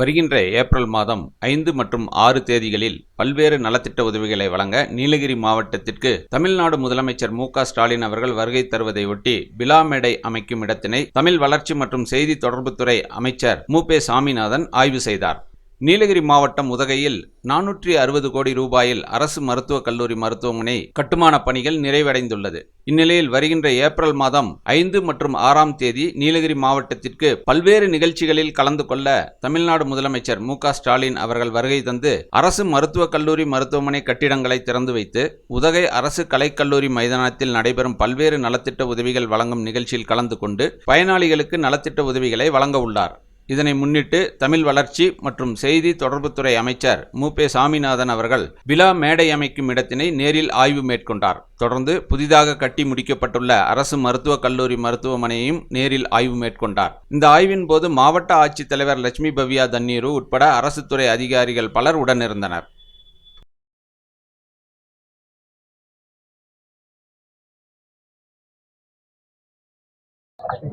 வருகின்ற ஏப்ரல் மாதம் 5 மற்றும் 6 தேதிகளில் பல்வேறு நலத்திட்ட உதவிகளை வழங்க நீலகிரி மாவட்டத்திற்கு தமிழ்நாடு முதலமைச்சர் மு.க.ஸ்டாலின் அவர்கள் வருகை தருவதை ஒட்டி விழா மேடை அமைக்கும் இடத்தினை தமிழ் வளர்ச்சி மற்றும் செய்தி தொடர்புத்துறை அமைச்சர் மு.பெ. சாமிநாதன் ஆய்வு செய்தார். நீலகிரி மாவட்டம் உதகையில் 460 கோடி ரூபாயில் அரசு மருத்துவக் கல்லூரி மருத்துவமனை கட்டுமான பணிகள் நிறைவடைந்துள்ளது. இந்நிலையில் வருகின்ற ஏப்ரல் மாதம் 5 மற்றும் 6ஆம் தேதி நீலகிரி மாவட்டத்திற்கு பல்வேறு நிகழ்ச்சிகளில் கலந்து கொள்ள தமிழ்நாடு முதலமைச்சர் மு.க.ஸ்டாலின் அவர்கள் வருகை தந்து அரசு மருத்துவக் கல்லூரி மருத்துவமனை கட்டிடங்களை திறந்து வைத்து உதகை அரசு கலைக்கல்லூரி மைதானத்தில் நடைபெறும் பல்வேறு நலத்திட்ட உதவிகள் வழங்கும் நிகழ்ச்சியில் கலந்து கொண்டு பயனாளிகளுக்கு நலத்திட்ட உதவிகளை வழங்க உள்ளார். இதனை முன்னிட்டு தமிழ் வளர்ச்சி மற்றும் செய்தி தொடர்புத்துறை அமைச்சர் மு.பெ. சாமிநாதன் அவர்கள் விழா மேடை அமைக்கும் இடத்தினை நேரில் ஆய்வு மேற்கொண்டார். தொடர்ந்து புதிதாக கட்டி முடிக்கப்பட்டுள்ள அரசு மருத்துவக் கல்லூரி மருத்துவமனையையும் நேரில் ஆய்வு மேற்கொண்டார். இந்த ஆய்வின் போது மாவட்ட ஆட்சித்தலைவர் லட்சுமி பவ்யா தண்ணீரு உட்பட அரசு துறை அதிகாரிகள் பலர் உடனிருந்தனர்.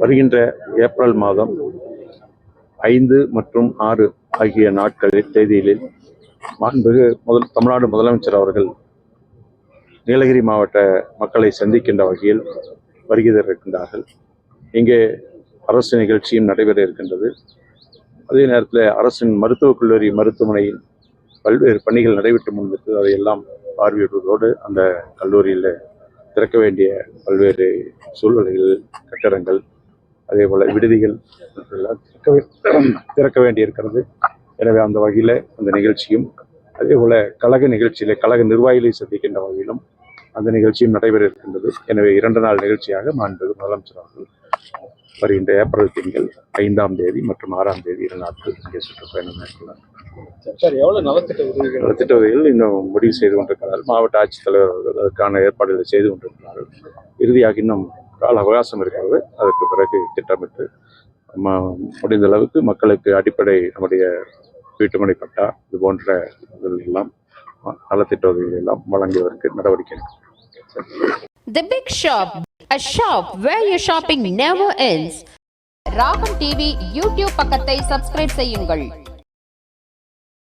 வருகின்ற ஏப்ரல் மாதம் 5 மற்றும் 6 ஆகிய நாட்களில் தேதிகளில் மாண்புமிகு தமிழ்நாடு முதலமைச்சர் அவர்கள் நீலகிரி மாவட்ட மக்களை சந்திக்கின்ற வகையில் வருகை தர இருக்கின்றார்கள். இங்கே அரசு நிகழ்ச்சியும் நடைபெற இருக்கின்றது. அதே நேரத்தில் அரசின் மருத்துவக் கல்லூரி மருத்துவமனையில் பல்வேறு பணிகள் நடைபெற்று முடிந்திருக்கு. அதையெல்லாம் பார்வையிடுவதோடு அந்த கல்லூரியில் திறக்க வேண்டிய பல்வேறு சூழ்நிலைகள், கட்டடங்கள், அதே போல விடுதிகள் திறக்க வேண்டியிருக்கிறது. எனவே அந்த வகையில் அந்த நிகழ்ச்சியும், அதே போல கழக நிகழ்ச்சியிலே கழக நிர்வாகிகளை சந்திக்கின்ற வகையிலும் அந்த நிகழ்ச்சியும் நடைபெற இருக்கின்றது. எனவே 2 நாள் நிகழ்ச்சியாக மாண்புமிகு முதலமைச்சர் அவர்கள் வருகின்ற ஏப்ரல் திங்கள் 5ஆம் தேதி மற்றும் 6ஆம் தேதி 2 நாட்கள் இங்கே சுற்றுப்பயணம் மேற்கொள்ளார். நலத்திட்ட உதவிகள் இன்னும் முடிவு செய்து கொண்டிருக்கிறார்கள். மாவட்ட ஆட்சித்தலைவர் அவர்கள் அதற்கான ஏற்பாடுகளை செய்து கொண்டிருக்கிறார்கள். இறுதியாக இன்னும் கால அவகாசம் இருக்கிறது. அதற்கு பிறகு திட்டமிட்டு முடிந்த அளவுக்கு மக்களுக்கு அடிப்படை நம்முடைய வீட்டுமனை பட்டா இது போன்ற எல்லாம் நலத்திட்ட உதவிகள் எல்லாம் வழங்குவதற்கு நடவடிக்கை. The Big Shop, a shop where your shopping never ends. ராகம் டிவி யூடியூப் பக்கத்தை சப்ஸ்கிரைப் செய்யுங்கள்.